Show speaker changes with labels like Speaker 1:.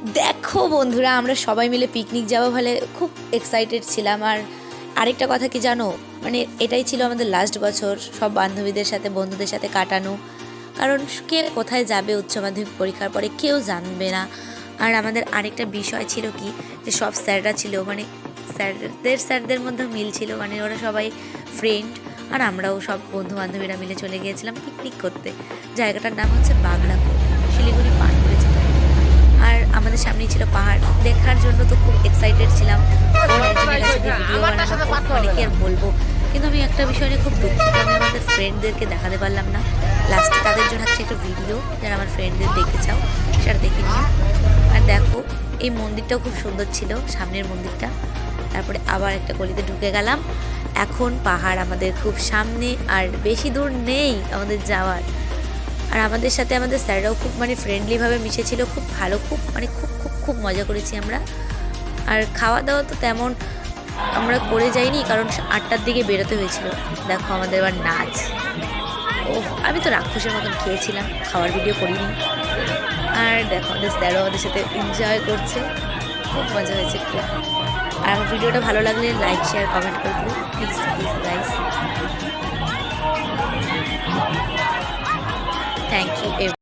Speaker 1: দেখো বন্ধুরা, আমরা সবাই মিলে পিকনিক যাবো বলে খুব এক্সাইটেড ছিলাম। আর আরেকটা কথা কি জানো, মানে এটাই ছিল আমাদের লাস্ট বছর সব বান্ধবীদের সাথে বন্ধুদের সাথে কাটানো। কারণ কে কোথায় যাবে উচ্চ মাধ্যমিক পরীক্ষার পরে কেউ জানবে না। আর আমাদের আরেকটা বিষয় ছিল কি, যে সব স্যাররা ছিল, মানে স্যারদের মধ্যে মিল ছিল, মানে ওরা সবাই ফ্রেন্ড। আর আমরাও সব বন্ধু বান্ধবীরা মিলে চলে গিয়েছিলাম পিকনিক করতে। জায়গাটার নাম হচ্ছে বাগড়াকোট, শিলিগুড়ি পার করে যেতে হয়। আর আমাদের সামনেই ছিল পাহাড়, দেখার জন্য তো খুব এক্সাইটেড ছিলাম। ভিডিও বানানো মানে কি আর বলবো, কিন্তু আমি একটা বিষয় নিয়ে খুব দুঃখিত, আমি আমাদের ফ্রেন্ডদেরকে দেখাতে পারলাম না। লাস্টে তাদের জন্য হচ্ছে একটা ভিডিও, যারা আমার ফ্রেন্ডদের দেখতে চাও সেটা দেখে নিও। আর দেখো, এই মন্দিরটাও খুব সুন্দর ছিল, সামনের মন্দিরটা। তারপরে আবার একটা গলিতে ঢুকে গেলাম। এখন পাহাড় আমাদের খুব সামনে, আর বেশি দূর নেই আমাদের যাওয়ার। আর আমাদের সাথে আমাদের স্যাররাও খুব মানে ফ্রেন্ডলিভাবে মিশেছিল, খুব ভালো, খুব মানে খুব খুব খুব মজা করেছি আমরা। আর খাওয়া দাওয়া তো তেমন আমরা করে যাইনি, কারণ 8টার দিকে বেরোতে হয়েছিল। দেখো আমাদের এবার নাচ, ও আমি তো রাক্ষসের মতন খেয়েছিলাম, খাওয়ার ভিডিও করিনি। আর দেখো আমাদের স্যারও আমাদের সাথে এনজয় করছে, খুব মজা হয়েছে খুব। আর আমার ভিডিওটা ভালো লাগলে লাইক শেয়ার কমেন্ট করে দেবো please please guys. Thank you.